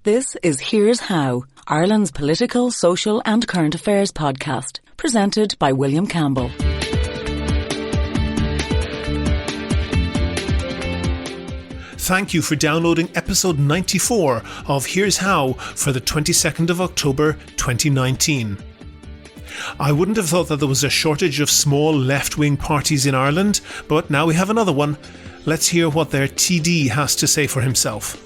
This is Here's How, Ireland's political, social and current affairs podcast, presented by William Campbell. Thank you for downloading episode 94 of Here's How for the 22nd of October 2019. I wouldn't have thought that there was a shortage of small left-wing parties in Ireland, but now we have another one. Let's hear what their TD has to say for himself.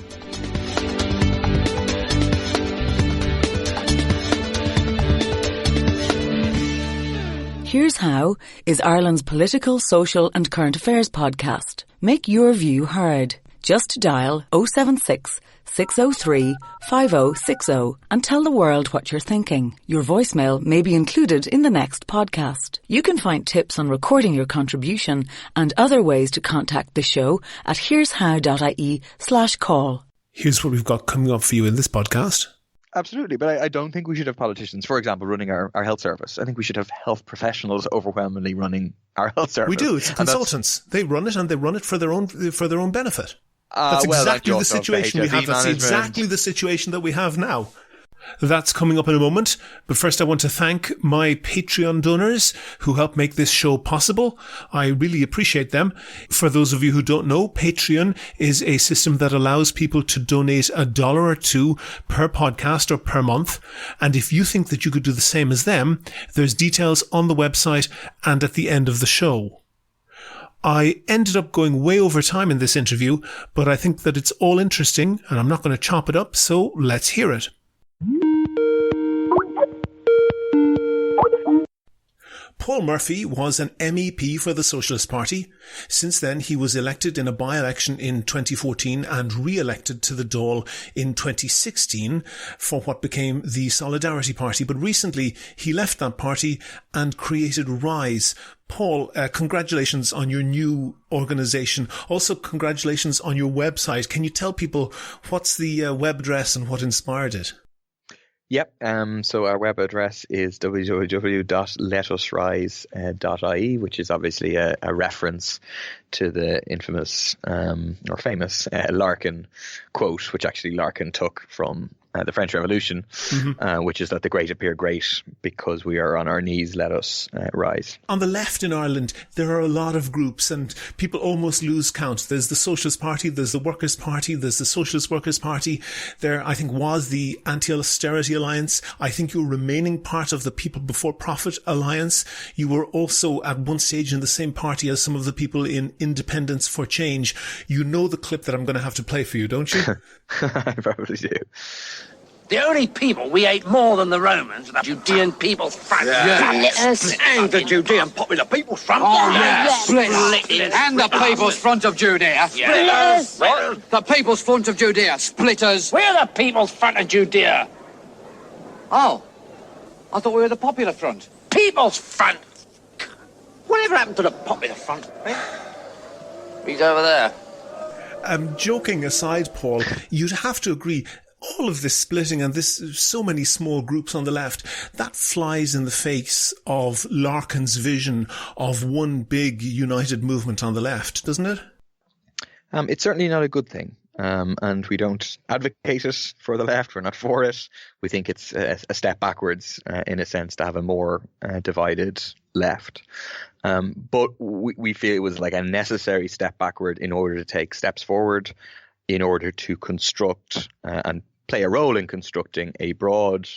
Here's How is Ireland's political, social and current affairs podcast. Make your view heard. Just dial 076 603 5060 and tell the world what you're thinking. Your voicemail may be included in the next podcast. You can find tips on recording your contribution and other ways to contact the show at here'show.ie/call. Here's what we've got coming up for you in this podcast. Absolutely, but I don't think we should have politicians, for example, running our health service. I think we should have health professionals overwhelmingly running our health service. We do. It's consultants. They run it, and they run it for their own benefit. That's exactly the situation we have. That's exactly the situation that we have now. That's coming up in a moment. But first I want to thank my Patreon donors who help make this show possible. I really appreciate them. For those of you who don't know, Patreon is a system that allows people to donate $1 or $2 per podcast or per month. And if you think that you could do the same as them, there's details on the website and at the end of the show. I ended up going way over time in this interview, but I think that it's all interesting and I'm not going to chop it up, so let's hear it. Paul Murphy was an MEP for the Socialist Party. Since then, he was elected in a by-election in 2014 and re-elected to the Dáil in 2016 for what became the Solidarity Party. But recently, he left that party and created Rise. Paul, congratulations on your new organisation. Also, congratulations on your website. Can you tell people what's the web address and what inspired it? Yep. So our web address is www.letusrise.ie, which is obviously a reference to the infamous or famous Larkin quote, which actually Larkin took from the French Revolution, which is that the great appear great because we are on our knees, let us rise. On the left in Ireland, there are a lot of groups and people almost lose count. There's the Socialist Party, there's the Workers' Party, there's the Socialist Workers' Party. There, I think, was the Anti-Austerity Alliance. I think you were remaining part of the People Before Profit Alliance. You were also at one stage in the same party as some of the people in Independence for Change. You know the clip that I'm going to have to play for you, don't you? I probably do. The only people we hate more than the Romans are the Judean People's Front. Yes. And the Judean Popular People's Front. Oh, yes. Split. And the People's Front of Judea. Yes. The People's Front of Judea. Splitters. We're the People's Front of Judea. Oh. I thought we were the Popular Front. People's Front. Whatever happened to the Popular Front? He's over there. Joking aside, Paul, you'd have to agree, all of this splitting and this so many small groups on the left, that flies in the face of Larkin's vision of one big united movement on the left, doesn't it? It's certainly not a good thing. And we don't advocate it for the left. We're not for it. We think it's a step backwards, in a sense, to have a more divided left. But we feel it was like a necessary step backward in order to take steps forward, in order to construct and play a role in constructing a broad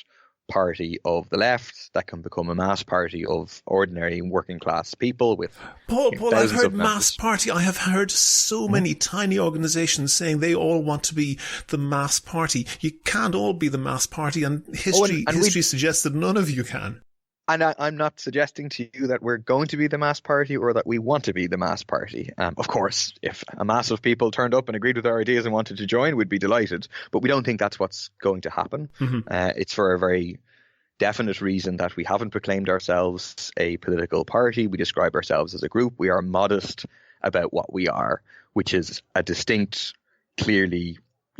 party of the left that can become a mass party of ordinary working class people with Paul, I've heard mass party. I have heard so many tiny organisations saying they all want to be the mass party. You can't all be the mass party, and history suggests that none of you can. And I'm not suggesting to you that we're going to be the mass party or that we want to be the mass party. Of course, if a mass of people turned up and agreed with our ideas and wanted to join, we'd be delighted. But we don't think that's what's going to happen. It's for a very definite reason that we haven't proclaimed ourselves a political party. We describe ourselves as a group. We are modest about what we are, which is a distinct, clearly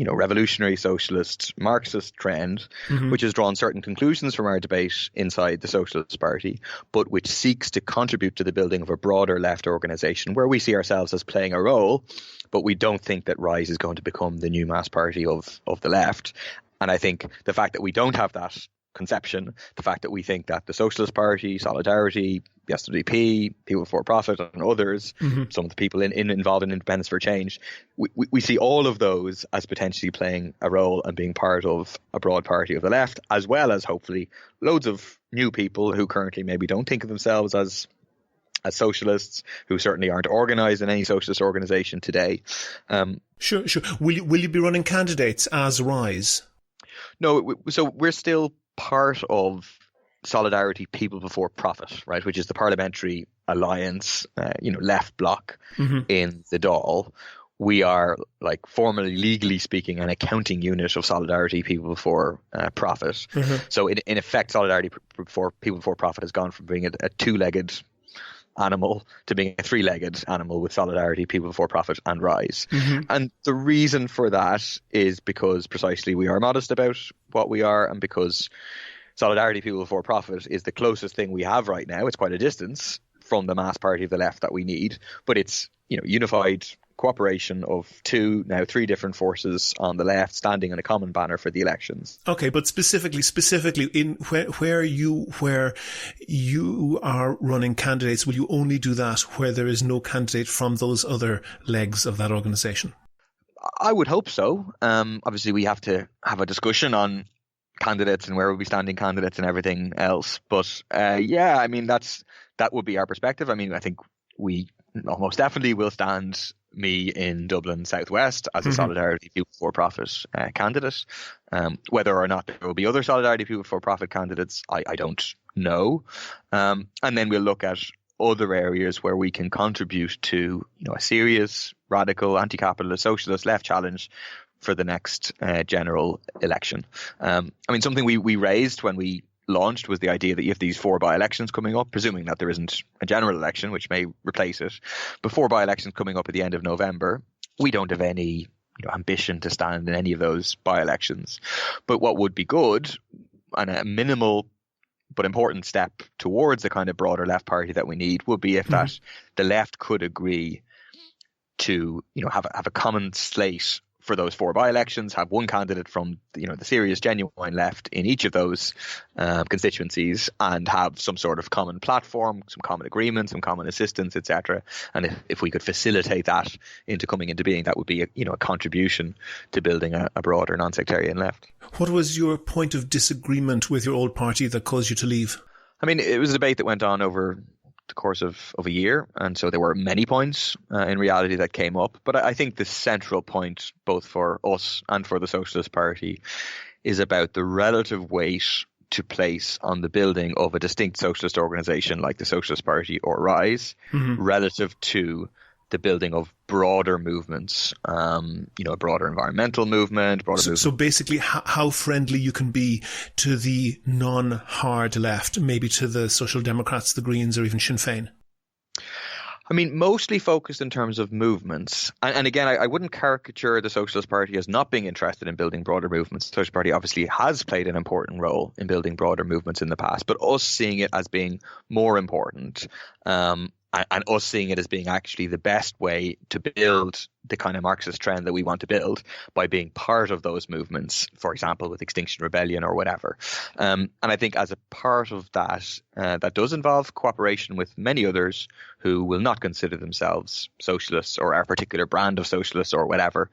revolutionary socialist Marxist trend, which has drawn certain conclusions from our debate inside the Socialist Party, but which seeks to contribute to the building of a broader left organisation where we see ourselves as playing a role, but we don't think that Rise is going to become the new mass party of the left. And I think the fact that we don't have that conception, the fact that we think that the Socialist Party, Solidarity, the SDP, People Before Profit and others, some of the people involved in Independence for Change, we see all of those as potentially playing a role and being part of a broad party of the left, as well as hopefully loads of new people who currently maybe don't think of themselves as socialists, who certainly aren't organised in any socialist organisation today. Sure. Will you be running candidates as Rise? No, so we're still part of Solidarity People Before Profit, right, which is the parliamentary alliance, left bloc in the Dáil. We are, like, formally, legally speaking, an accounting unit of Solidarity People Before Profit. So in effect, Solidarity People Before Profit has gone from being a two-legged animal to being a three-legged animal with Solidarity, People Before Profit and Rise. And the reason for that is because precisely we are modest about what we are, and because Solidarity, People Before Profit is the closest thing we have right now. It's quite a distance from the mass party of the left that we need, but it's unified cooperation of now three different forces on the left standing in a common banner for the elections. Okay, but specifically in where you are running candidates, will you only do that where there is no candidate from those other legs of that organisation? I would hope so. Obviously, we have to have a discussion on candidates and where we'll be standing candidates and everything else. But that would be our perspective. I mean, I think we almost definitely will stand me in Dublin Southwest as a Solidarity People Before Profit candidate. Whether or not there will be other Solidarity People Before Profit candidates, I don't know. And then we'll look at other areas where we can contribute to a serious, radical, anti-capitalist, socialist left challenge for the next general election. Something we raised when we launched was the idea that you have these 4 by-elections coming up, presuming that there isn't a general election, which may replace it, but 4 by-elections coming up at the end of November. We don't have any ambition to stand in any of those by-elections. But what would be good, and a minimal but important step towards the kind of broader left party that we need, would be if that the left could agree to have a common slate for those 4 by-elections, have one candidate from the serious, genuine left in each of those constituencies, and have some sort of common platform, some common agreement, some common assistance, etc. And if we could facilitate that into coming into being, that would be a contribution to building a broader non-sectarian left. What was your point of disagreement with your old party that caused you to leave? I mean, it was a debate that went on over the course of a year, and so there were many points in reality that came up, but I think the central point, both for us and for the Socialist Party, is about the relative weight to place on the building of a distinct socialist organisation like the Socialist Party or Rise relative to the building of broader movements, a broader environmental movement. So basically how friendly you can be to the non-hard left, maybe to the Social Democrats, the Greens, or even Sinn Féin. I mean, mostly focused in terms of movements. And again, I wouldn't caricature the Socialist Party as not being interested in building broader movements. The Socialist Party obviously has played an important role in building broader movements in the past, but us seeing it as being more important, and us seeing it as being actually the best way to build the kind of Marxist trend that we want to build by being part of those movements, for example, with Extinction Rebellion or whatever. And I think as a part of that, that does involve cooperation with many others who will not consider themselves socialists or our particular brand of socialists or whatever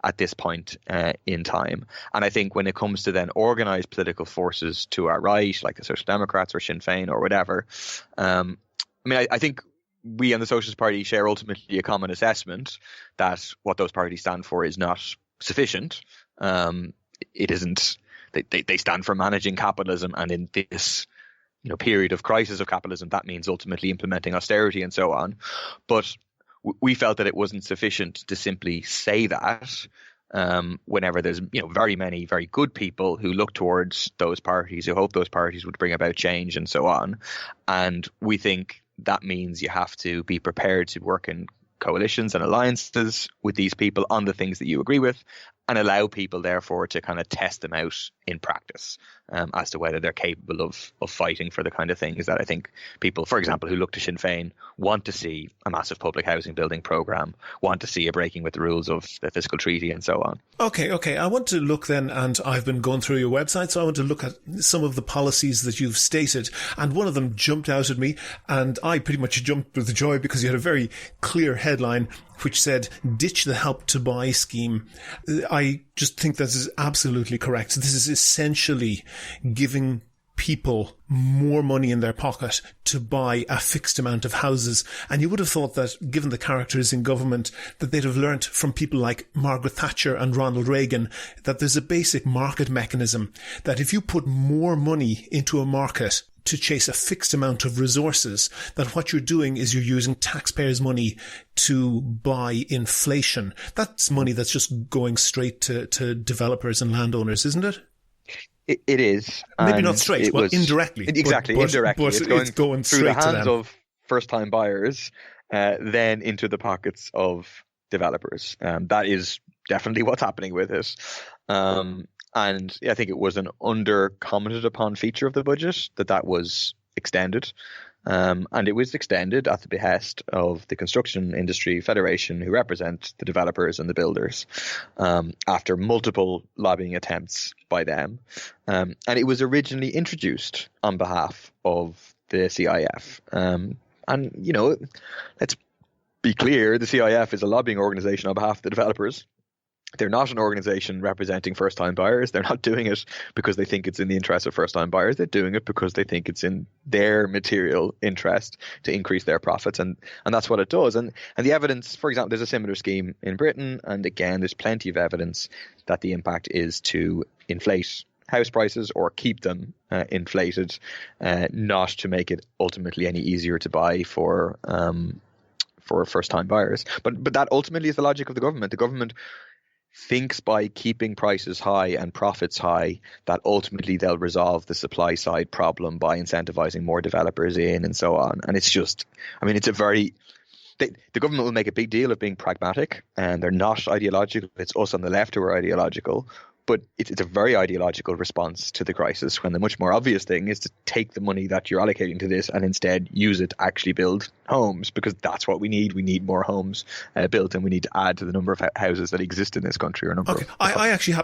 at this point in time. And I think when it comes to then organised political forces to our right, like the Social Democrats or Sinn Féin or whatever, I think we and the Socialist Party share ultimately a common assessment that what those parties stand for is not sufficient. It isn't. They stand for managing capitalism, and in this period of crisis of capitalism, that means ultimately implementing austerity and so on. But we felt that it wasn't sufficient to simply say that. Whenever there's very many very good people who look towards those parties, who hope those parties would bring about change and so on, and we think that means you have to be prepared to work in coalitions and alliances with these people on the things that you agree with, and allow people, therefore, to kind of test them out in practice as to whether they're capable of fighting for the kind of things that I think people, for example, who look to Sinn Féin, want to see a massive public housing building programme, want to see a breaking with the rules of the fiscal treaty and so on. Okay. I want to look then, and I've been going through your website, so I want to look at some of the policies that you've stated, and one of them jumped out at me, and I pretty much jumped with joy because you had a very clear headline which said, ditch the Help to Buy scheme. I just think this is absolutely correct. This is essentially giving people more money in their pocket to buy a fixed amount of houses. And you would have thought that, given the characters in government, that they'd have learnt from people like Margaret Thatcher and Ronald Reagan that there's a basic market mechanism, that if you put more money into a market to chase a fixed amount of resources, that what you're doing is you're using taxpayers' money to buy inflation. That's money that's just going straight to developers and landowners, isn't it? It is. Maybe not straight, but indirectly. Exactly, indirectly. But it's going through the hands of first-time buyers, then into the pockets of developers. That is definitely what's happening with it. And I think it was an under-commented upon feature of the budget that was extended. And it was extended at the behest of the Construction Industry Federation, who represent the developers and the builders, after multiple lobbying attempts by them. And it was originally introduced on behalf of the CIF. And, let's be clear, the CIF is a lobbying organization on behalf of the developers. They're not an organization representing first-time buyers. They're not doing it because they think it's in the interest of first-time buyers. They're doing it because they think it's in their material interest to increase their profits, and that's what it does. And the evidence, for example, there's a similar scheme in Britain, and again, there's plenty of evidence that the impact is to inflate house prices or keep them inflated, not to make it ultimately any easier to buy for first-time buyers. But that ultimately is the logic of the government. The government thinks by keeping prices high and profits high that ultimately they'll resolve the supply side problem by incentivizing more developers in and so on. And it's just, it's a very, the government will make a big deal of being pragmatic, and they're not ideological. It's us on the left who are ideological. But it's a very ideological response to the crisis, when the much more obvious thing is to take the money that you're allocating to this and instead use it to actually build homes, because that's what we need. We need more homes built, and we need to add to the number of houses that exist in this country. I actually I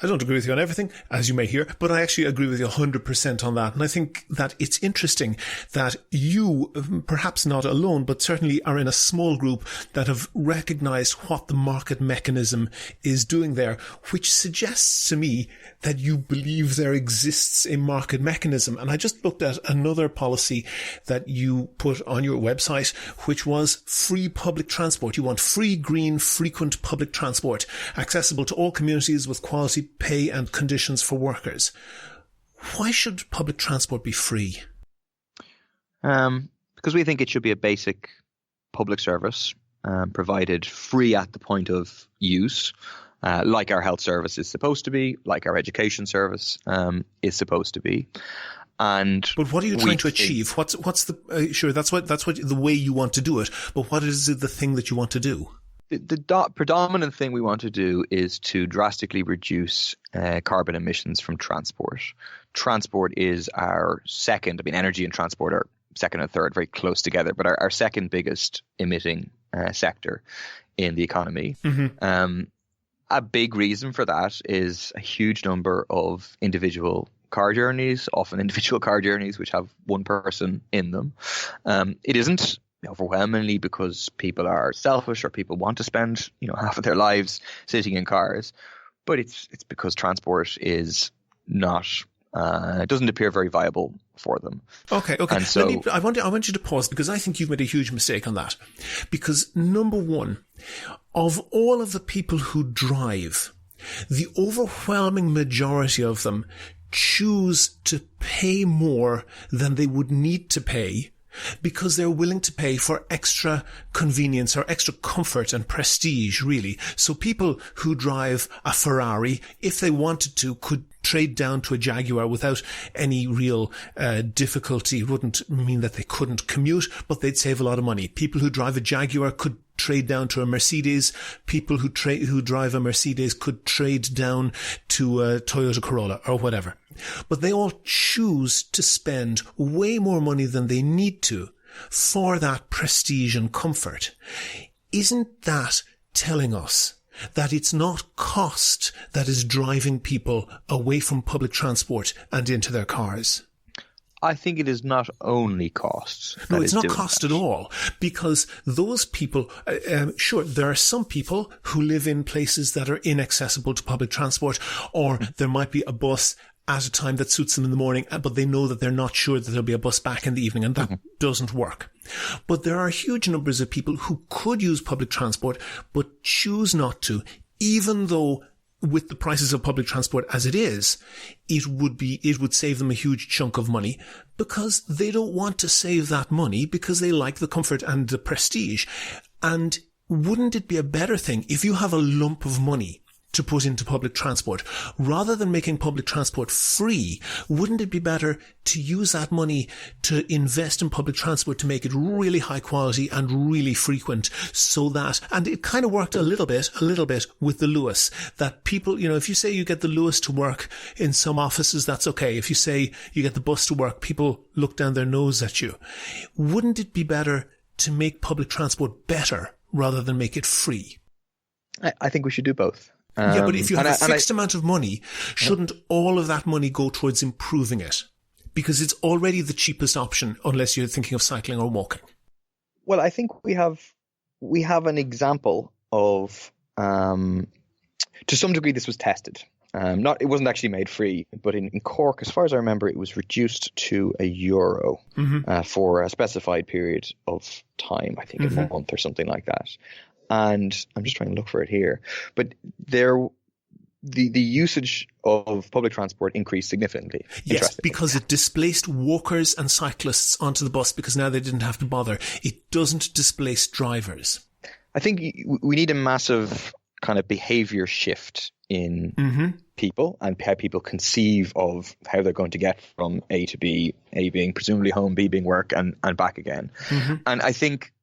don't agree with you on everything, as you may hear, but I actually agree with you 100% on that. And I think that it's interesting that you, perhaps not alone, but certainly are in a small group that have recognized what the market mechanism is doing there, which suggests to me that you believe there exists a market mechanism. And I just looked at another policy that you put on your website, which was free public transport. You want free, green, frequent public transport, accessible to all communities with quality pay and conditions for workers. Why should public transport be free? Because we think it should be a basic public service, provided free at the point of use. Like our health service is supposed to be, like our education service is supposed to be. But what are you trying to achieve? What's the sure, that's what the way you want to do it, but what is the thing that you want to do? The predominant thing we want to do is to drastically reduce carbon emissions from transport. Transport is our second, energy and transport are second and third, very close together, but our second biggest emitting sector in the economy. Mm-hmm. A big reason for that is a huge number of individual car journeys, often individual car journeys which have one person in them. It isn't overwhelmingly because people are selfish or people want to spend half of their lives sitting in cars, but it's because transport is not it doesn't appear very viable for them. Okay. And so I want you to pause, because I think you've made a huge mistake on that. Because number one, of all of the people who drive, the overwhelming majority of them choose to pay more than they would need to pay, because they're willing to pay for extra convenience or extra comfort and prestige, really. So people who drive a Ferrari, if they wanted to, could trade down to a Jaguar without any real difficulty. It wouldn't mean that they couldn't commute, but they'd save a lot of money. People who drive a Jaguar could trade down to a Mercedes. People who drive a Mercedes could trade down to a Toyota Corolla or whatever. But they all choose to spend way more money than they need to for that prestige and comfort. Isn't that telling us that it's not cost that is driving people away from public transport and into their cars? I think it is not only cost. No, it's not cost at all, because those people, sure, there are some people who live in places that are inaccessible to public transport, or there might be a bus at a time that suits them in the morning, but they know that they're not sure that there'll be a bus back in the evening, and that doesn't work. But there are huge numbers of people who could use public transport, but choose not to, even though with the prices of public transport as it is, it would save them a huge chunk of money, because they don't want to save that money because they like the comfort and the prestige. And wouldn't it be a better thing if you have a lump of money to put into public transport, rather than making public transport free? Wouldn't it be better to use that money to invest in public transport to make it really high quality and really frequent, so that, and it kind of worked a little bit with the Luas, that people, if you say you get the Luas to work in some offices, that's okay. If you say you get the bus to work, people look down their nose at you. Wouldn't it be better to make public transport better rather than make it free? I think we should do both. Yeah, but if you have a fixed amount of money, shouldn't all of that money go towards improving it? Because it's already the cheapest option, unless you're thinking of cycling or walking. Well, I think we have an example of, to some degree, this was tested. It wasn't actually made free, but in Cork, as far as I remember, it was reduced to €1 for a specified period of time. I think a month or something like that. And I'm just trying to look for it here. But the usage of public transport increased significantly. Yes, because it displaced walkers and cyclists onto the bus, because now they didn't have to bother. It doesn't displace drivers. I think we need a massive kind of behavior shift in people and how people conceive of how they're going to get from A to B, A being presumably home, B being work, and back again. And I think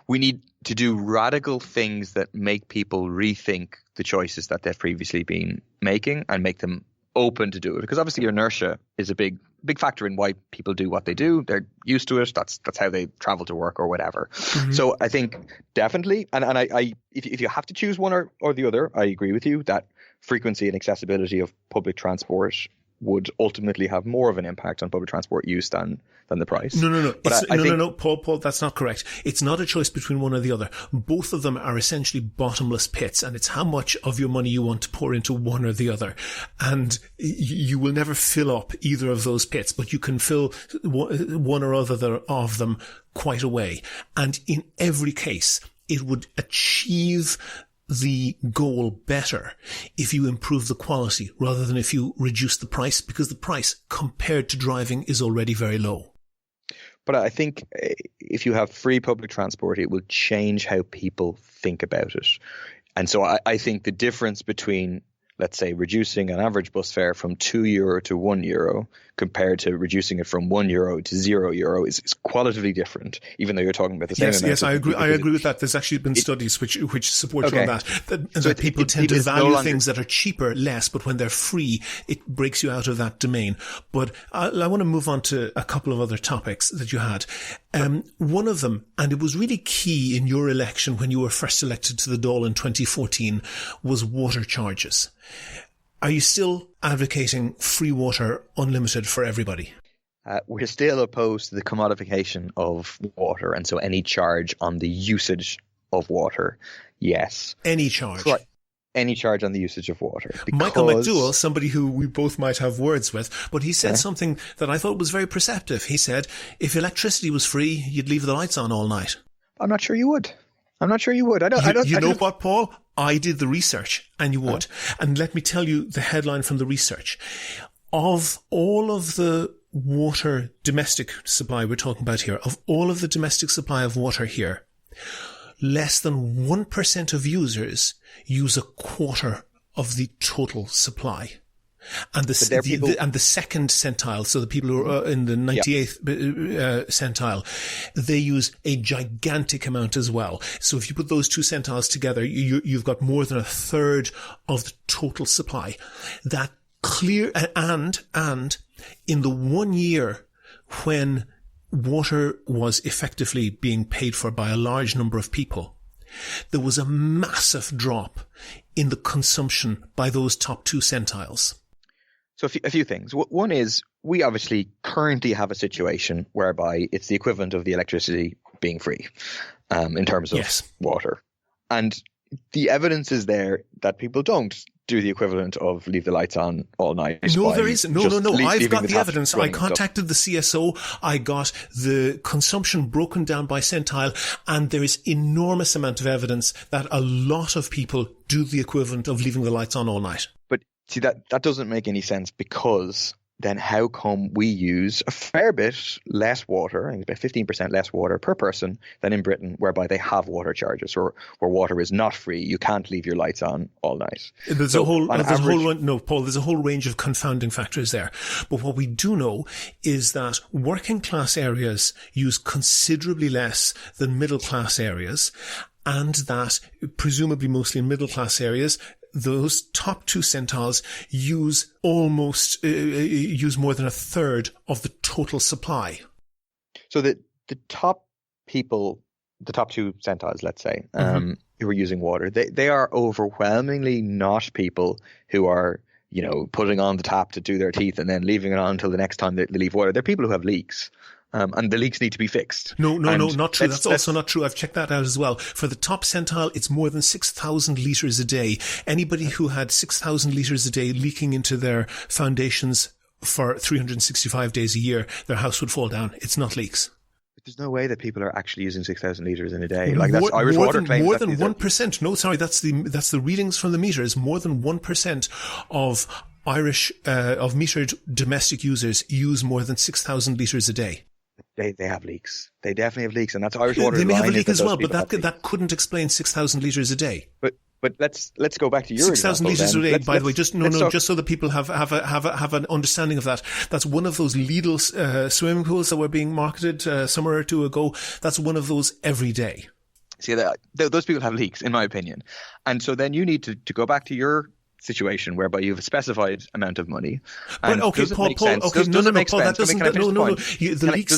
we need to do radical things that make people rethink the choices that they've previously been making and make them open to do it. Because obviously inertia is a big factor in why people do what they do. They're used to it. That's how they travel to work or whatever. So I think definitely, and I if you have to choose one or the other, I agree with you that frequency and accessibility of public transport would ultimately have more of an impact on public transport use than the price. No. But no, Paul, that's not correct. It's not a choice between one or the other. Both of them are essentially bottomless pits, and it's how much of your money you want to pour into one or the other. And you will never fill up either of those pits, but you can fill one or other of them quite a way. And in every case, it would achieve the goal better if you improve the quality rather than if you reduce the price, because the price compared to driving is already very low. But I think if you have free public transport, it will change how people think about it. And so I think the difference between, let's say, reducing an average bus fare from €2 to €1 compared to reducing it from €1 to €0 is qualitatively different, even though you're talking about the same amount. Yes, I agree with that. There's actually been studies which support you on that. That people tend to value things that are cheaper less, but when they're free, it breaks you out of that domain. But I want to move on to a couple of other topics that you had. One of them, and it was really key in your election when you were first elected to the Dáil in 2014, was water charges. Are you still advocating free water, unlimited for everybody? We're still opposed to the commodification of water, and so any charge on the usage of water, yes. Any charge? Any charge on the usage of water. Michael McDowell, somebody who we both might have words with, but he said something that I thought was very perceptive. He said, if electricity was free, you'd leave the lights on all night. I'm not sure you would. I don't. You know what, Paul? I did the research, and you would. And let me tell you the headline from the research. Of all of the water domestic supply we're talking about here, of all of the domestic supply of water here, less than 1% of users use a quarter of the total supply. And the second centile, so the people who are in the 98th centile, they use a gigantic amount as well. So if you put those two centiles together, you've got more than a third of the total supply. That clear, and in the 1 year when water was effectively being paid for by a large number of people, there was a massive drop in the consumption by those top two centiles. So a few things. One is, we obviously currently have a situation whereby it's the equivalent of the electricity being free in terms of water. And the evidence is there that people don't do the equivalent of leave the lights on all night. No, there isn't. No. I've got the evidence. I contacted the CSO. I got the consumption broken down by centile, and there is enormous amount of evidence that a lot of people do the equivalent of leaving the lights on all night. But see, that doesn't make any sense, because then how come we use a fair bit less water, I think about 15% less water per person than in Britain, whereby they have water charges, or where water is not free. You can't leave your lights on all night. There's a whole range of confounding factors there. But what we do know is that working class areas use considerably less than middle class areas, and that presumably mostly in middle class areas, those top two centiles use more than a third of the total supply. So the top people, the top two centiles, let's say, who are using water, they are overwhelmingly not people who are, putting on the tap to do their teeth and then leaving it on until the next time they leave water. They're people who have leaks. And the leaks need to be fixed. No, not true. That's also not true. I've checked that out as well. For the top centile, it's more than 6,000 litres a day. Anybody who had 6,000 litres a day leaking into their foundations for 365 days a year, their house would fall down. It's not leaks. There's no way that people are actually using 6,000 litres in a day. Like, that's Irish Water claims. More than 1%. No, sorry, that's the readings from the meters. More than 1% of Irish, of metered domestic users use more than 6,000 litres a day. They have leaks. They definitely have leaks, and that's Irish Water. They may have a leak as well, but that couldn't explain 6,000 litres a day. But let's go back to your 6,000 litres a day. By the way, just so that people have an understanding of that. That's one of those Lidl swimming pools that were being marketed a summer or two ago. That's one of those every day. See, those people have leaks, in my opinion, and so then you need to go back to your situation whereby you have a specified amount of money. And Paul, the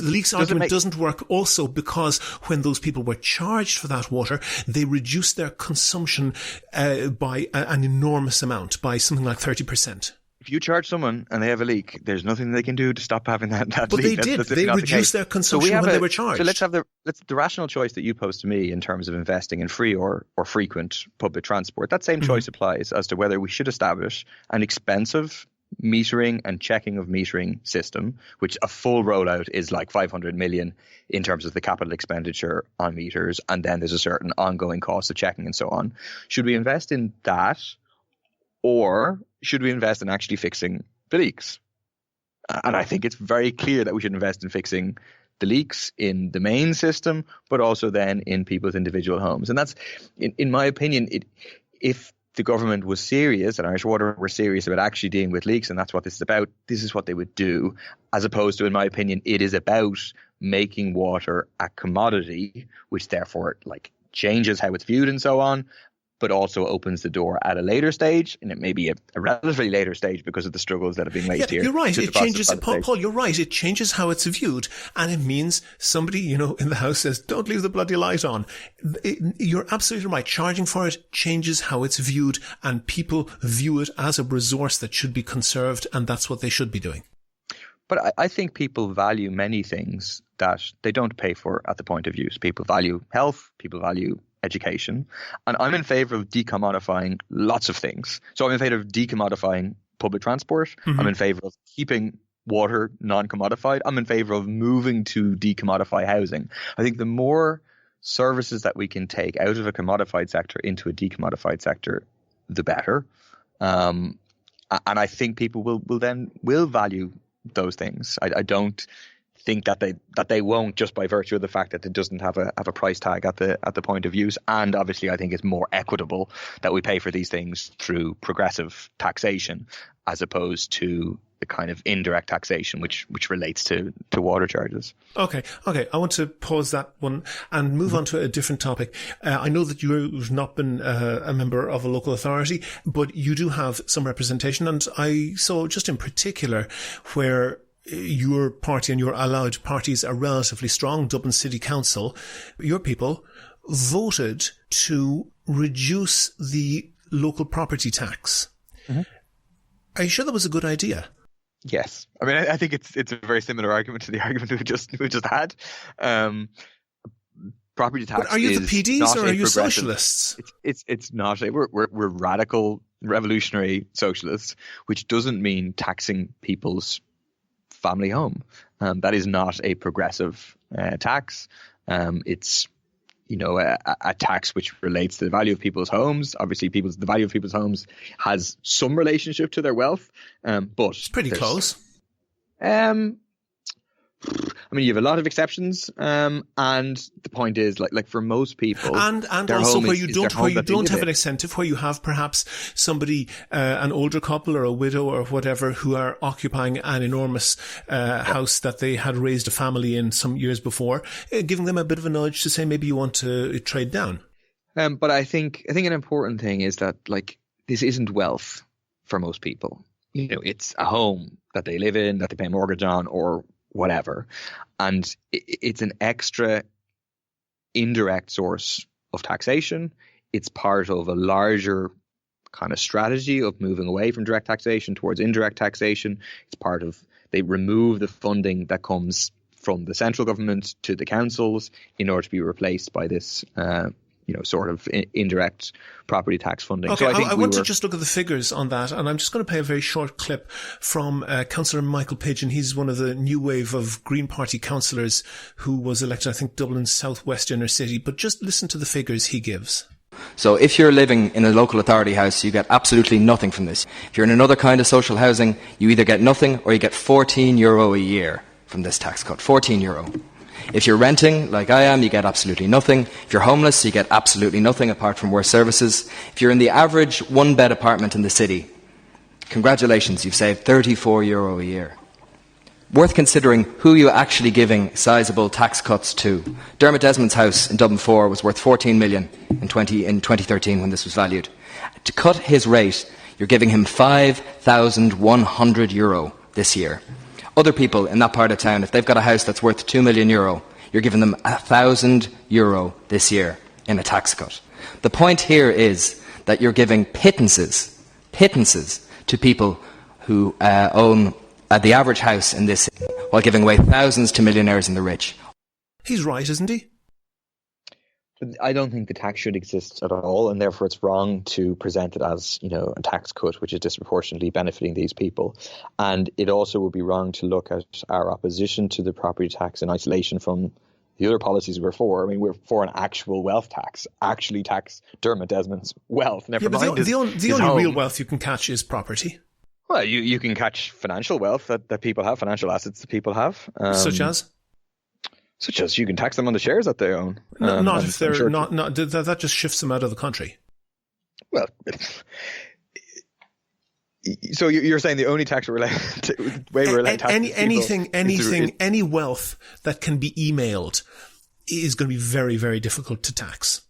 leaks argument doesn't work also because when those people were charged for that water, they reduced their consumption by an enormous amount, by something like 30%. If you charge someone and they have a leak, there's nothing they can do to stop having that leak. But they did. They reduced their consumption when they were charged. So let's have the rational choice that you posed to me in terms of investing in free or frequent public transport. That same choice applies as to whether we should establish an expensive metering and checking of metering system, which a full rollout is like 500 million in terms of the capital expenditure on meters, and then there's a certain ongoing cost of checking and so on. Should we invest in that, or should we invest in actually fixing the leaks? And I think it's very clear that we should invest in fixing the leaks in the main system, but also then in people's individual homes. And that's, in my opinion, if the government was serious and Irish Water were serious about actually dealing with leaks, and that's what this is about, this is what they would do, as opposed to, in my opinion, it is about making water a commodity, which therefore changes how it's viewed and so on, but also opens the door at a later stage, and it may be a relatively later stage because of the struggles that are being raised here. You're right. It changes, Paul, you're right. It changes how it's viewed, and it means somebody, in the house says, don't leave the bloody light on. You're absolutely right. Charging for it changes how it's viewed, and people view it as a resource that should be conserved, and that's what they should be doing. But I think people value many things that they don't pay for at the point of use. People value health, people value education, and I'm in favor of decommodifying lots of things. So I'm in favor of decommodifying public transport. I'm in favor of keeping water non-commodified. I'm in favor of moving to decommodify housing. I think the more services that we can take out of a commodified sector into a decommodified sector, the better. And I think people will value those things. I don't think that they won't, just by virtue of the fact that it doesn't have a price tag at the point of use. And obviously, I think it's more equitable that we pay for these things through progressive taxation as opposed to the kind of indirect taxation which relates to water charges. Okay. I want to pause that one and move on to a different topic. I know that you've not been a member of a local authority, but you do have some representation. And I saw just in particular where your party and your allied parties are relatively strong, Dublin City Council, your people voted to reduce the local property tax. Mm-hmm. Are you sure that was a good idea? Yes. I mean, I think it's a very similar argument to the argument we just had. Property tax. But are you the PDs or are you socialists? It's not. We're radical, revolutionary socialists, which doesn't mean taxing people's family home. That is not a progressive tax. It's a tax which relates to the value of people's homes. Obviously, the value of people's homes has some relationship to their wealth, but it's pretty close. I mean, you have a lot of exceptions, and the point is, like for most people, and also where you don't have an incentive, where you have perhaps somebody, an older couple or a widow or whatever, who are occupying an enormous house that they had raised a family in some years before, giving them a bit of a nudge to say maybe you want to trade down. But I think an important thing is that this isn't wealth for most people. It's a home that they live in, that they pay a mortgage on, or whatever. And it's an extra indirect source of taxation. It's part of a larger kind of strategy of moving away from direct taxation towards indirect taxation. It's part of, they remove the funding that comes from the central government to the councils in order to be replaced by this sort of indirect property tax funding. Okay, so I want to just look at the figures on that, and I'm just going to play a very short clip from Councillor Michael Pidgeon. He's one of the new wave of Green Party councillors who was elected, I think, Dublin's southwest inner city. But just listen to the figures he gives. So if you're living in a local authority house, you get absolutely nothing from this. If you're in another kind of social housing, you either get nothing or you get €14 a year from this tax cut. €14. If you're renting, like I am, you get absolutely nothing. If you're homeless, you get absolutely nothing apart from worse services. If you're in the average one-bed apartment in the city, congratulations, you've saved €34 a year. Worth considering who you're actually giving sizable tax cuts to. Dermot Desmond's house in Dublin 4 was worth 14 million in 2013 when this was valued. To cut his rate, you're giving him €5,100 this year. Other people in that part of town, if they've got a house that's worth €2 million, you're giving them €1,000 this year in a tax cut. The point here is that you're giving pittances to people who own the average house in this city, while giving away thousands to millionaires and the rich. He's right, isn't he? I don't think the tax should exist at all, and therefore it's wrong to present it as, a tax cut which is disproportionately benefiting these people. And it also would be wrong to look at our opposition to the property tax in isolation from the other policies we're for. I mean, we're for an actual wealth tax, actually tax Dermot Desmond's wealth. Never mind the only real wealth you can catch is property. Well, you can catch financial wealth that people have, financial assets that people have. Such as you can tax them on the shares that they own. Not if they're not. That just shifts them out of the country. Well, so you're saying the only tax any wealth that can be emailed is going to be very, very difficult to tax.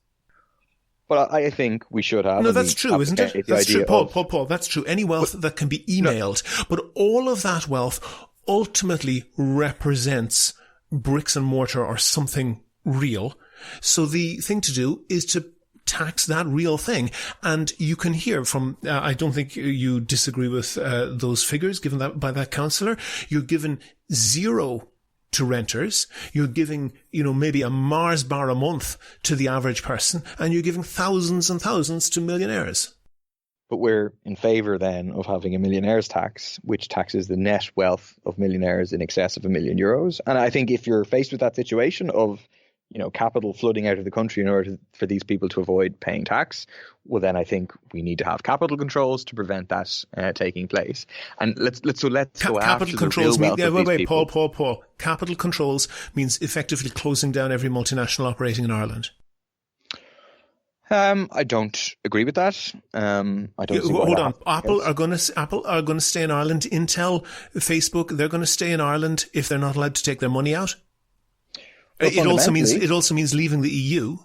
Well, I think we should have. No, that's true, isn't it? That's true, Paul. That's true. Any wealth that can be emailed, but all of that wealth ultimately represents bricks and mortar or something real. So the thing to do is to tax that real thing. And you can hear from, I don't think you disagree with those figures given that by that councillor. You're given zero to renters. You're giving, maybe a Mars bar a month to the average person, and you're giving thousands and thousands to millionaires. But we're in favour then of having a millionaire's tax, which taxes the net wealth of millionaires in excess of €1 million. And I think if you're faced with that situation of capital flooding out of the country in order for these people to avoid paying tax, well, then I think we need to have capital controls to prevent that taking place. And let's go after capital controls the real wealth of these people. Paul. Capital controls means effectively closing down every multinational operating in Ireland. I don't agree with that. I don't. Hold on. Apple are going to stay in Ireland. Intel, Facebook, they're going to stay in Ireland if they're not allowed to take their money out. Well, it also means leaving the EU.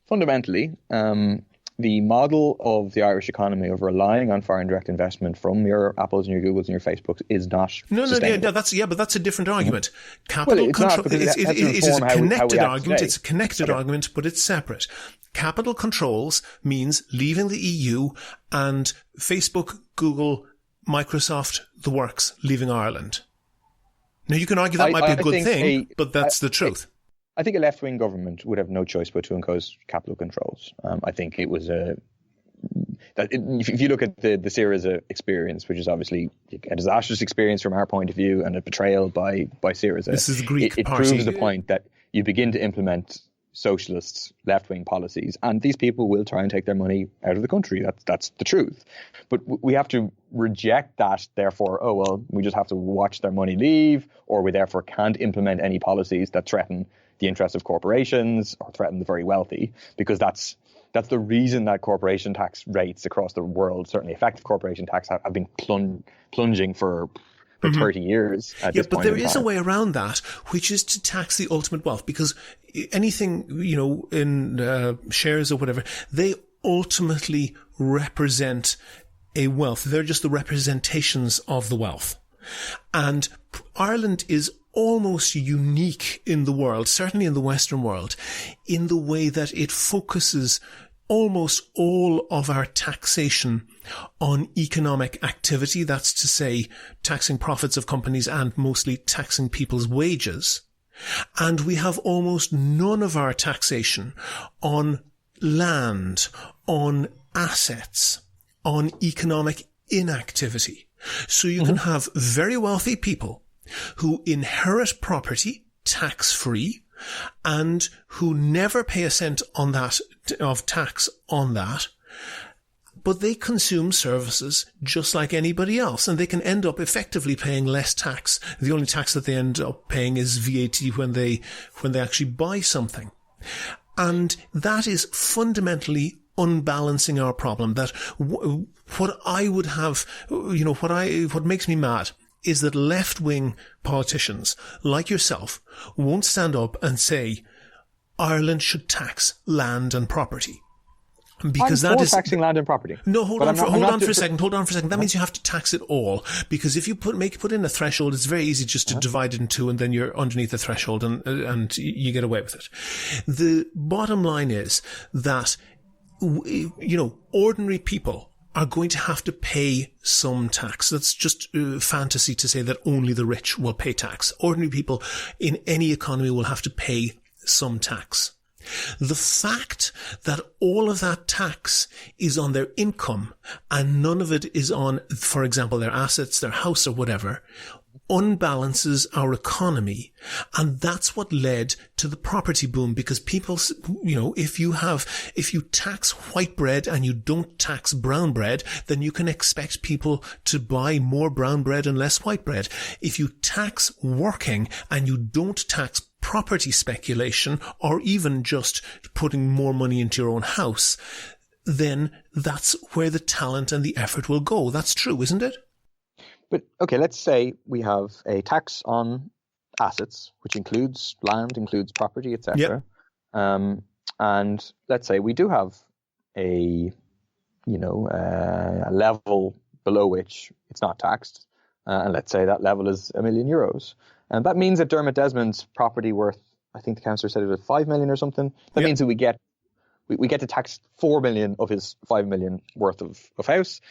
Fundamentally, the model of the Irish economy of relying on foreign direct investment from your Apples and your Googles and your Facebooks is not sustainable. But that's a different argument. Capital control is a connected argument. It's a connected argument, but it's separate. Capital controls means leaving the EU and Facebook, Google, Microsoft, the works, leaving Ireland. Now, you can argue that might be a good thing, but that's the truth. I think a left-wing government would have no choice but to impose capital controls. I think it was if you look at the Syriza experience, which is obviously a disastrous experience from our point of view and a betrayal by Syriza. This is the Greek it party. proves the point that you begin to implement socialist left-wing policies, and these people will try and take their money out of the country. That's the truth. But we have to reject that, therefore, we just have to watch their money leave, or we therefore can't implement any policies that threaten the interests of corporations or threaten the very wealthy, because that's the reason that corporation tax rates across the world, certainly effective corporation tax, have been plunging for 30 years at this point. But there is a way around that, which is to tax the ultimate wealth, because anything, in shares or whatever, they ultimately represent a wealth. They're just the representations of the wealth. And Ireland is almost unique in the world, certainly in the Western world, in the way that it focuses almost all of our taxation on economic activity. That's to say, taxing profits of companies and mostly taxing people's wages. And we have almost none of our taxation on land, on assets, on economic inactivity. So you can have very wealthy people who inherit property tax-free and who never pay a cent on that, of tax on that, but they consume services just like anybody else, and they can end up effectively paying less tax. The only tax that they end up paying is VAT when they actually buy something. And that is fundamentally unbalancing our problem. That what I would have, what makes me mad is that left-wing politicians like yourself won't stand up and say Ireland should tax land and property. Because I'm for taxing land and property. No, hold on for a second. That means you have to tax it all. Because if you put in a threshold, it's very easy just to divide it in two, and then you're underneath the threshold and you get away with it. The bottom line is that, ordinary people are going to have to pay some tax. That's just fantasy to say that only the rich will pay tax. Ordinary people in any economy will have to pay some tax. The fact that all of that tax is on their income and none of it is on, for example, their assets, their house or whatever, unbalances our economy. And that's what led to the property boom, because people, if you tax white bread and you don't tax brown bread, then you can expect people to buy more brown bread and less white bread. If you tax working and you don't tax property speculation, or even just putting more money into your own house, then that's where the talent and the effort will go. That's true, isn't it? But, okay, let's say we have a tax on assets, which includes land, includes property, etc. Yep. And let's say we do have a level below which it's not taxed. And let's say that level is €1 million. And that means that Dermot Desmond's property worth, I think the councillor said it was 5 million or something. That means that we get to tax 4 million of his 5 million worth of house.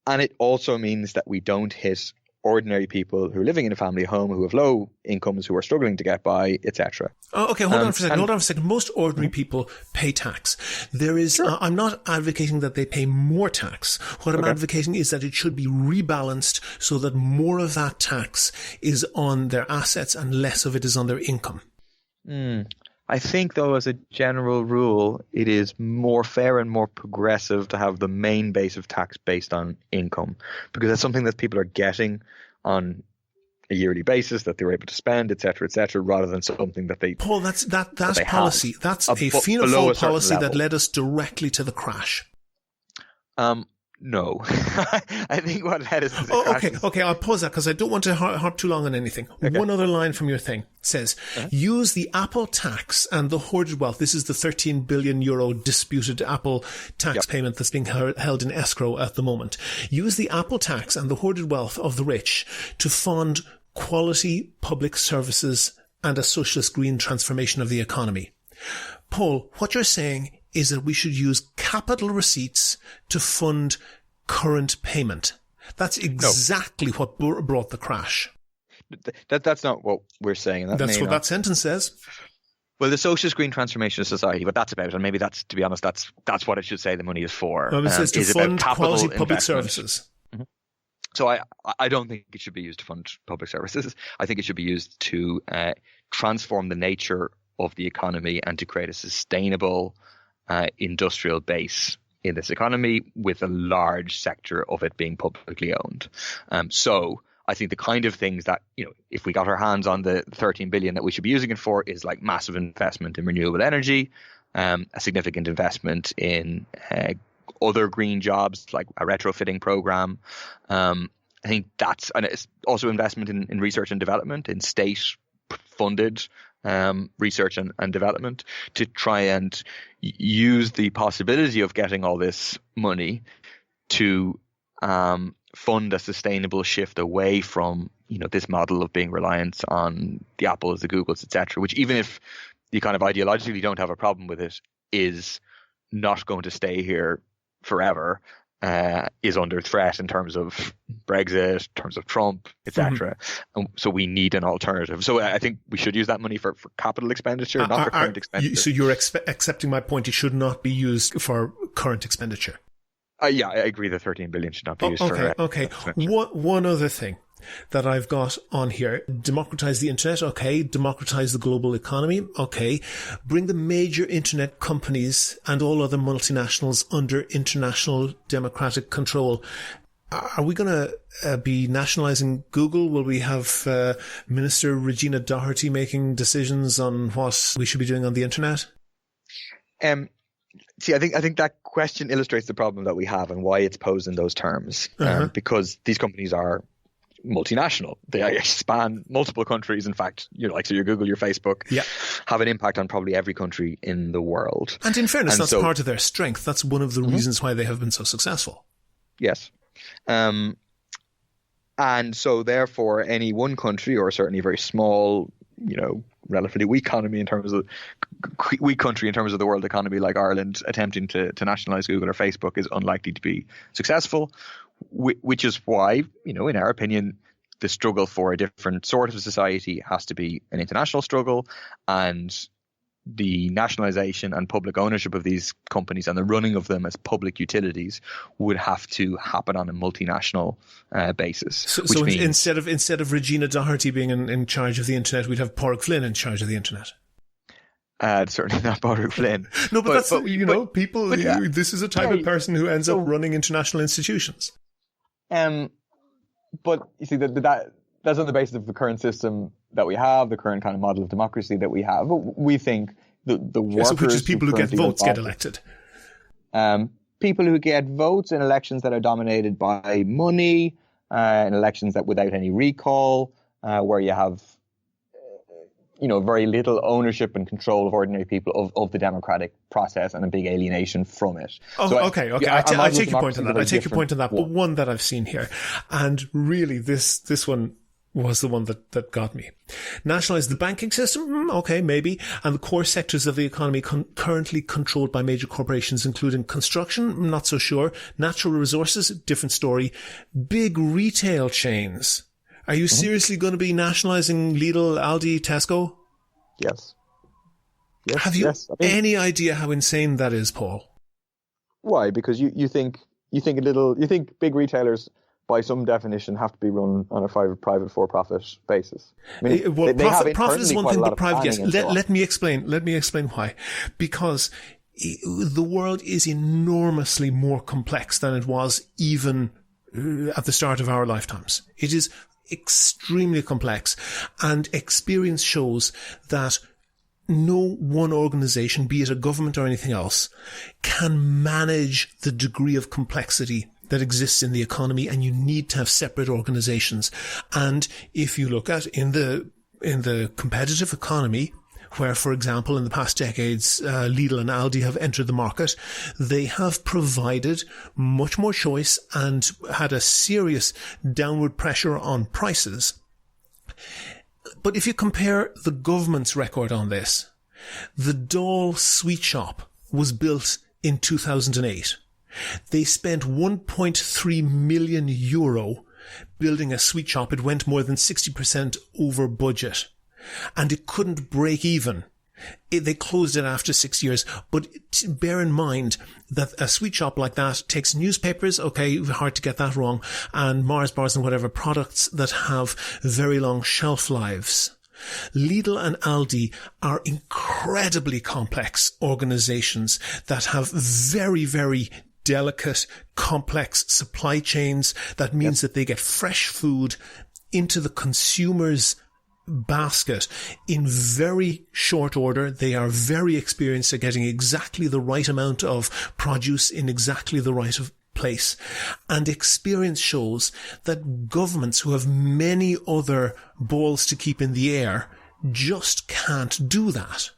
And it also means that we don't hit ordinary people who are living in a family home, who have low incomes, who are struggling to get by, etc. Oh, okay, hold on for a second. Most ordinary people pay tax. There is, I'm not advocating that they pay more tax. What I'm advocating is that it should be rebalanced so that more of that tax is on their assets and less of it is on their income. I I think, though, as a general rule, it is more fair and more progressive to have the main base of tax based on income, because that's something that people are getting on a yearly basis that they're able to spend, et cetera, rather than something that they Paul, that's policy. That's a Fianna Fáil policy that led us directly to the crash. No, I think what led us to the crash. Okay, I'll pause that because I don't want to harp too long on anything. Okay. One other line from your thing says, use the Apple tax and the hoarded wealth. This is the 13 billion euro disputed Apple tax payment that's being held in escrow at the moment. Use the Apple tax and the hoarded wealth of the rich to fund quality public services and a socialist green transformation of the economy. Paul, what you're saying is that we should use capital receipts to fund current payment. That's exactly what brought the crash. That's not what we're saying. That's what that sentence says. Well, the socialist green transformation of society, but that's about it. And maybe that's, to be honest, that's what it should say the money is for. It says to fund quality public services. Mm-hmm. So I don't think it should be used to fund public services. I think it should be used to transform the nature of the economy and to create a sustainable industrial base in this economy with a large sector of it being publicly owned. So I think the kind of things that, if we got our hands on the 13 billion that we should be using it for is like massive investment in renewable energy, a significant investment in other green jobs like a retrofitting program. I think and it's also investment in research and development, in state funded research and development, to try and use the possibility of getting all this money to fund a sustainable shift away from this model of being reliant on the Apples, the Googles, etc., which, even if you kind of ideologically don't have a problem with it, is not going to stay here forever. Is under threat in terms of Brexit, in terms of Trump, etc. And so we need an alternative. So I think we should use that money for capital expenditure, not for current expenditure. So you're accepting my point, it should not be used for current expenditure? Yeah, I agree that 13 billion should not be used for Okay. One other thing that I've got on here. Democratize the internet. Okay. Democratize the global economy. Okay. Bring the major internet companies and all other multinationals under international democratic control. Are we going to be nationalizing Google? Will we have Minister Regina Doherty making decisions on what we should be doing on the internet? See, I think that question illustrates the problem that we have and why it's posed in those terms. Because these companies are multinational. They span multiple countries. In fact, so your Google, your Facebook, have an impact on probably every country in the world. And in fairness, that's part of their strength. That's one of the reasons why they have been so successful. Yes. And so therefore, any one country, or certainly a very small, relatively weak country in terms of the world economy, like Ireland, attempting to nationalize Google or Facebook is unlikely to be successful. Which is why, in our opinion, the struggle for a different sort of society has to be an international struggle, and the nationalization and public ownership of these companies and the running of them as public utilities would have to happen on a multinational basis. So means, instead of Regina Doherty being in charge of the internet, we'd have Pádraig Flynn in charge of the internet. Certainly not Pádraig Flynn. No, but people. This is a type of person who ends up running international institutions. But you see that's on the basis of the current system that we have, the current kind of model of democracy that we have. But we think the workers, which is people who get votes, get elected. People who get votes in elections that are dominated by money, in elections that without any recall, where you have very little ownership and control of ordinary people of the democratic process, and a big alienation from it. Okay. I take your point on that. But one that I've seen here, and really this one was the one that got me. Nationalize the banking system? Okay, maybe. And the core sectors of the economy currently controlled by major corporations, including construction? Not so sure. Natural resources? Different story. Big retail chains? Are you seriously going to be nationalizing Lidl, Aldi, Tesco? Yes. Have you any idea how insane that is, Paul? Why? Because you think big retailers by some definition, have to be run on a private for-profit basis. I mean, profit is one thing, but private, yes. Let me explain why. Because the world is enormously more complex than it was even at the start of our lifetimes. It is extremely complex, and experience shows that no one organization, be it a government or anything else, can manage the degree of complexity that exists in the economy, and you need to have separate organizations. And if you look at in the competitive economy, where, for example, in the past decades, Lidl and Aldi have entered the market, they have provided much more choice and had a serious downward pressure on prices. But if you compare the government's record on this, the Dáil Sweet Shop was built in 2008. They spent 1.3 million euro building a sweet shop. It went more than 60% over budget. And it couldn't break even. They closed it after 6 years. But bear in mind that a sweet shop like that takes newspapers, okay, hard to get that wrong, and Mars bars and whatever, products that have very long shelf lives. Lidl and Aldi are incredibly complex organizations that have very, very delicate, complex supply chains. That means that they get fresh food into the consumer's basket in very short order. They are very experienced at getting exactly the right amount of produce in exactly the right place. And experience shows that governments who have many other balls to keep in the air just can't do that.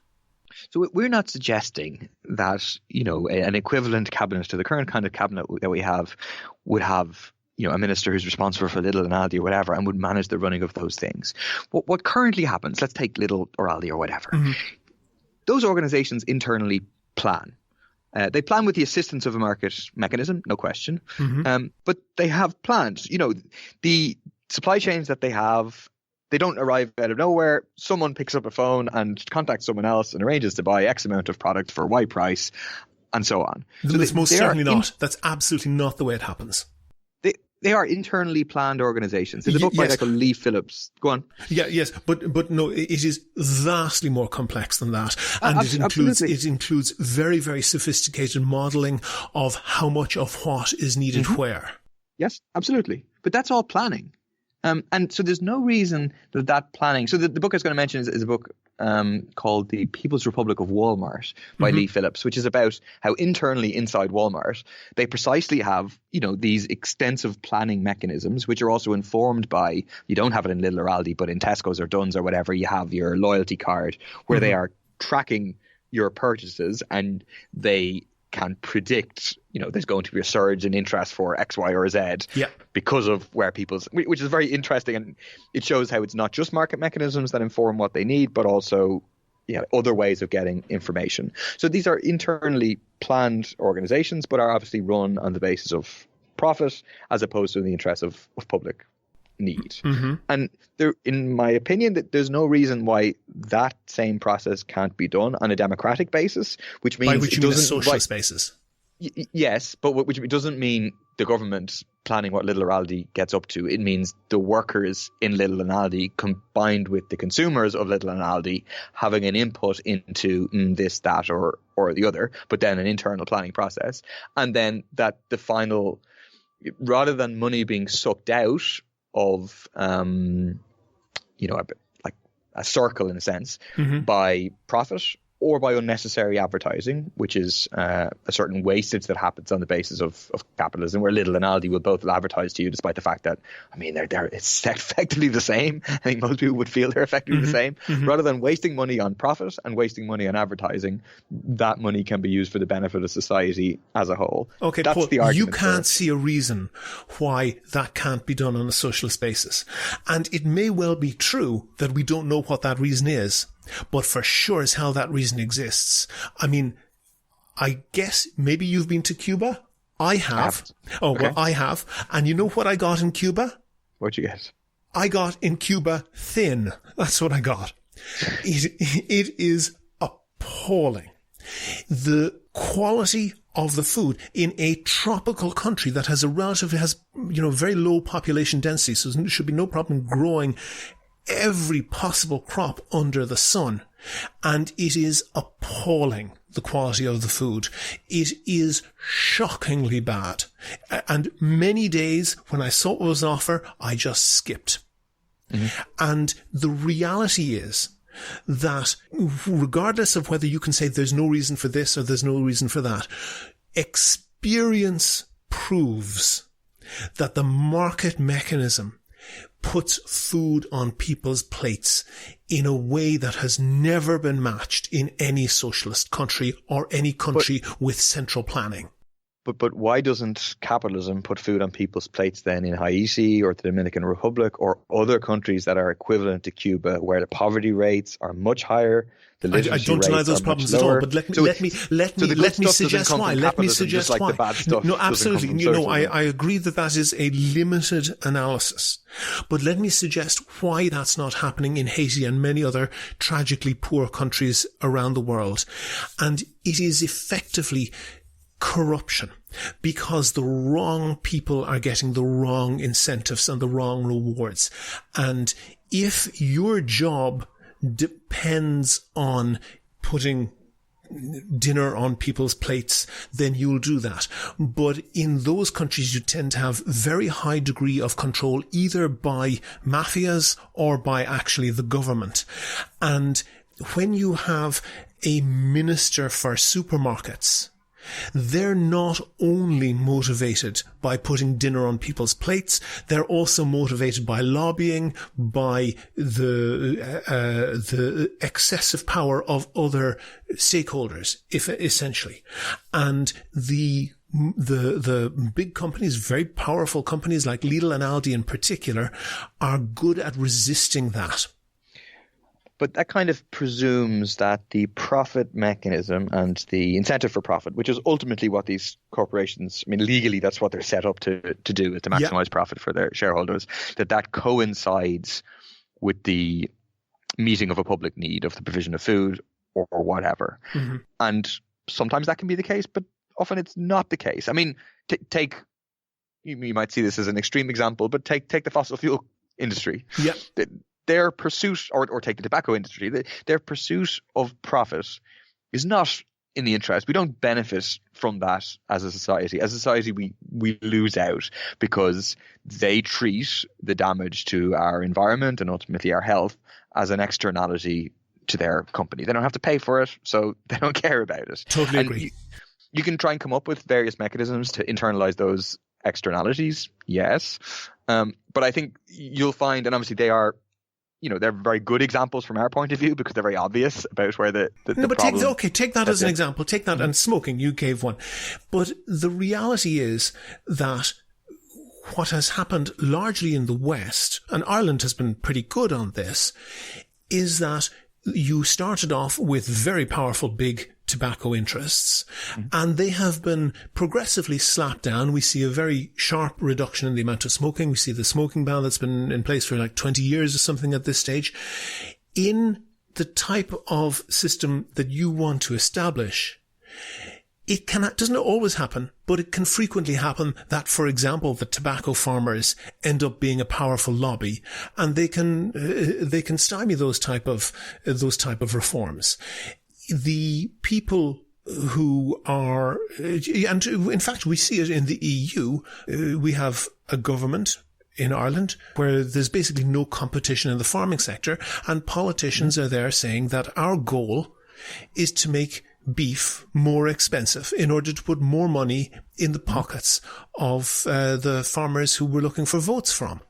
So we're not suggesting that, an equivalent cabinet to the current kind of cabinet that we have would have, a minister who's responsible for Lidl and Aldi or whatever and would manage the running of those things. What currently happens, let's take Lidl or Aldi or whatever. Mm-hmm. Those organizations internally plan. They plan with the assistance of a market mechanism, no question. Mm-hmm. But they have plans. The supply chains that they have, they don't arrive out of nowhere. Someone picks up a phone and contacts someone else and arranges to buy X amount of product for Y price and so on. So that's most certainly not. That's absolutely not the way it happens. They are internally planned organizations. There's a book by Michael Lee Phillips. Go on. Yeah, yes, but no, it is vastly more complex than that, and it includes very, very sophisticated modelling of how much of what is needed where. Yes, absolutely. But that's all planning, and so there's no reason that planning. So the book I was going to mention is a book called The People's Republic of Walmart by Lee Phillips, which is about how internally inside Walmart they precisely have these extensive planning mechanisms, which are also informed by, you don't have it in Lidl or Aldi, but in Tesco's or Dunnes or whatever, you have your loyalty card where they are tracking your purchases, and they can predict, there's going to be a surge in interest for X, Y, or Z because of where which is very interesting. And it shows how it's not just market mechanisms that inform what they need, but also other ways of getting information. So these are internally planned organizations, but are obviously run on the basis of profit as opposed to the interest of public need. Mm-hmm. And there, in my opinion, that there's no reason why that same process can't be done on a democratic basis, which means by which you mean a socialist basis. Yes, but which doesn't mean the government planning what Lidl or Aldi gets up to. It means the workers in Lidl and Aldi combined with the consumers of Lidl and Aldi having an input into this, that, or the other, but then an internal planning process. And then that the final, rather than money being sucked out of, like a circle in a sense, by profit or by unnecessary advertising, which is a certain wastage that happens on the basis of capitalism, where Lidl and Aldi will both advertise to you, despite the fact that, it's effectively the same. I think most people would feel they're effectively the same. Rather than wasting money on profit and wasting money on advertising, that money can be used for the benefit of society as a whole. Okay, that's Paul, the argument. You can't see a reason why that can't be done on a socialist basis. And it may well be true that we don't know what that reason is. But for sure as hell that reason exists. I guess maybe you've been to Cuba? I have. Well, I have. And you know what I got in Cuba? What'd you get? I got in Cuba thin. That's what I got. It is appalling. The quality of the food in a tropical country that has very low population density, so there should be no problem growing every possible crop under the sun. And it is appalling, the quality of the food. It is shockingly bad. And many days when I saw what was on offer, I just skipped. Mm-hmm. And the reality is that regardless of whether you can say there's no reason for this or there's no reason for that, experience proves that the market mechanism puts food on people's plates in a way that has never been matched in any socialist country or any country with central planning. But why doesn't capitalism put food on people's plates then in Haiti or the Dominican Republic or other countries that are equivalent to Cuba, where the poverty rates are much higher? The I don't deny those problems at all, but let me suggest why. Let me suggest why. No, absolutely. I agree that is a limited analysis, but let me suggest why that's not happening in Haiti and many other tragically poor countries around the world. And it is effectively corruption, because the wrong people are getting the wrong incentives and the wrong rewards. And if your job depends on putting dinner on people's plates, then you'll do that. But in those countries, you tend to have very high degree of control, either by mafias or by actually the government. And when you have a minister for supermarkets, they're not only motivated by putting dinner on people's plates, they're also motivated by lobbying, by the excessive power of other stakeholders, essentially. And the big companies, very powerful companies like Lidl and Aldi in particular, are good at resisting that. But that kind of presumes that the profit mechanism and the incentive for profit, which is ultimately what these corporations, legally that's what they're set up to do, is to maximize profit for their shareholders, that coincides with the meeting of a public need of the provision of food or whatever. Mm-hmm. And sometimes that can be the case, but often it's not the case. Take, you might see this as an extreme example, but take the fossil fuel industry. Yeah. Their pursuit, or take the tobacco industry, their pursuit of profit is not in the interest. We don't benefit from that as a society. As a society, we lose out because they treat the damage to our environment and ultimately our health as an externality to their company. They don't have to pay for it, so they don't care about it. Totally agree. You can try and come up with various mechanisms to internalize those externalities, yes. But I think you'll find, and obviously they are, they're very good examples from our point of view because they're very obvious about where the problem. Take that as an example. Take that, and smoking, you gave one. But the reality is that what has happened largely in the West, and Ireland has been pretty good on this, is that you started off with very powerful big tobacco interests, and they have been progressively slapped down. We see a very sharp reduction in the amount of smoking. We see the smoking ban that's been in place for like 20 years or something at this stage. In the type of system that you want to establish, it doesn't always happen, but it can frequently happen that, for example, the tobacco farmers end up being a powerful lobby, and they can stymie those type of reforms. The people who are, and in fact, we see it in the EU. We have a government in Ireland where there's basically no competition in the farming sector, and politicians are there saying that our goal is to make beef more expensive in order to put more money in the pockets of the farmers who we're looking for votes from.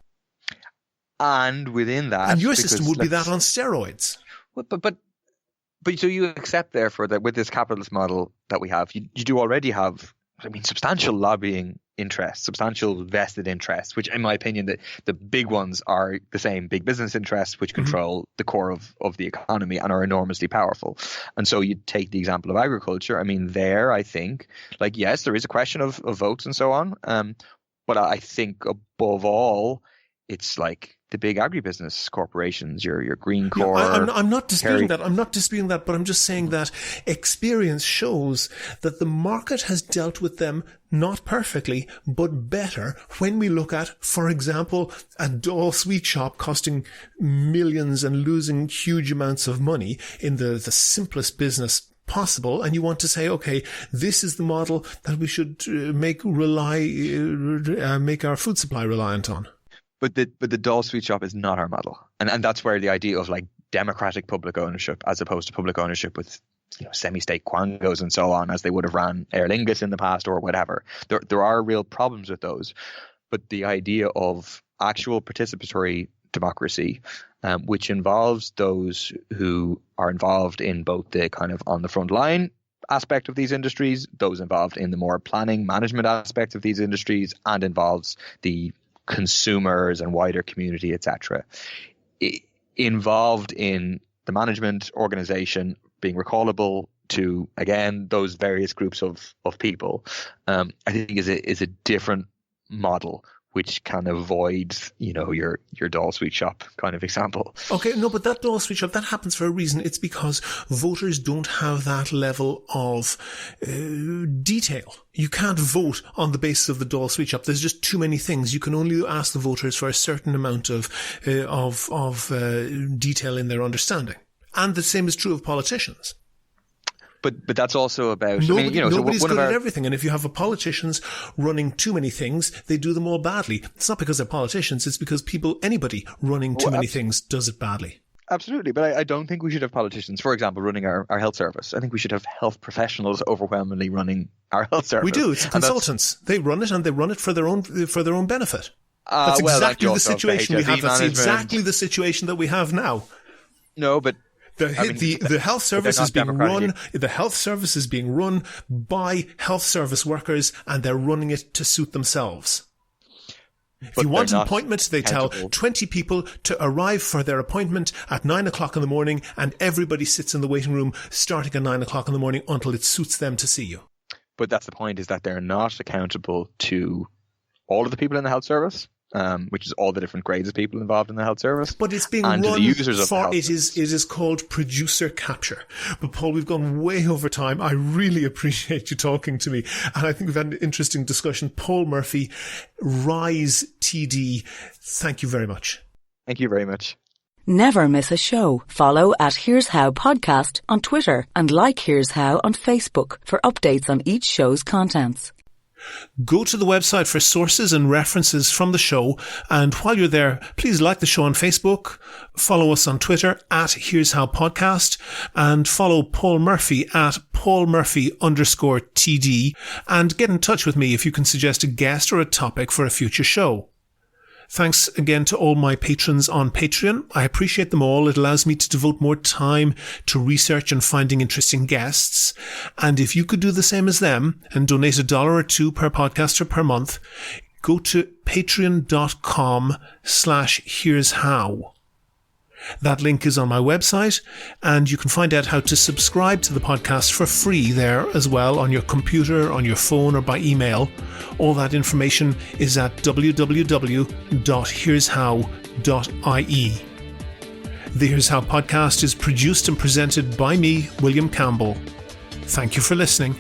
And within that, and your system would be that on steroids. But so you accept, therefore, that with this capitalist model that we have, you do already have, substantial lobbying interests, substantial vested interests, which, in my opinion, the big ones are the same big business interests, which control the core of the economy and are enormously powerful. And so you take the example of agriculture. There, I think, yes, there is a question of votes and so on. But I think above all, it's like the big agribusiness corporations, your Greencore. I'm not disputing that. I'm not disputing that, but I'm just saying that experience shows that the market has dealt with them not perfectly, but better when we look at, for example, a doll sweet shop costing millions and losing huge amounts of money in the simplest business possible, and you want to say, okay, this is the model that we should make our food supply reliant on. But the doll sweet shop is not our model, and that's where the idea of like democratic public ownership, as opposed to public ownership with semi-state quangos and so on, as they would have ran Aer Lingus in the past or whatever. There are real problems with those, but the idea of actual participatory democracy, which involves those who are involved in both the kind of on the front line aspect of these industries, those involved in the more planning management aspect of these industries, and involves the consumers and wider community, etc., involved in the management organization being recallable to, again, those various groups of people, I think is a different model, which can avoid, your doll sweet shop kind of example. Okay, no, but that doll sweet shop, that happens for a reason. It's because voters don't have that level of detail. You can't vote on the basis of the doll sweet shop. There's just too many things. You can only ask the voters for a certain amount of detail in their understanding. And the same is true of politicians. But that's also about... Nobody's good at everything. And if you have politicians running too many things, they do them all badly. It's not because they're politicians. It's because anybody running too many things does it badly. Absolutely. But I don't think we should have politicians, for example, running our health service. I think we should have health professionals overwhelmingly running our health service. We do. It's consultants. They run it, and they run it for their own benefit. That's exactly the situation we have. That's exactly the situation that we have now. No, but... The health service is being run. The health service is being run by health service workers, and they're running it to suit themselves. If you want an appointment, they tell 20 people to arrive for their appointment at 9:00 in the morning, and everybody sits in the waiting room starting at 9:00 in the morning until it suits them to see you. But that's the point: is that they're not accountable to all of the people in the health service. Which is all the different grades of people involved in the health service. But it's being run for, it is called producer capture. But Paul, we've gone way over time. I really appreciate you talking to me. And I think we've had an interesting discussion. Paul Murphy, Rise TD, thank you very much. Thank you very much. Never miss a show. Follow at Here's How Podcast on Twitter and like Here's How on Facebook for updates on each show's contents. Go to the website for sources and references from the show, and while you're there, please like the show on Facebook, follow us on Twitter at Here's How Podcast, and follow Paul Murphy at PaulMurphy_TD, and get in touch with me if you can suggest a guest or a topic for a future show. Thanks again to all my patrons on Patreon. I appreciate them all. It allows me to devote more time to research and finding interesting guests. And if you could do the same as them and donate $1 or $2 per podcast or per month, go to patreon.com/here's how. That link is on my website, and you can find out how to subscribe to the podcast for free there as well, on your computer, on your phone, or by email. All that information is at www.here'show.ie. The Here's How podcast is produced and presented by me, William Campbell. Thank you for listening.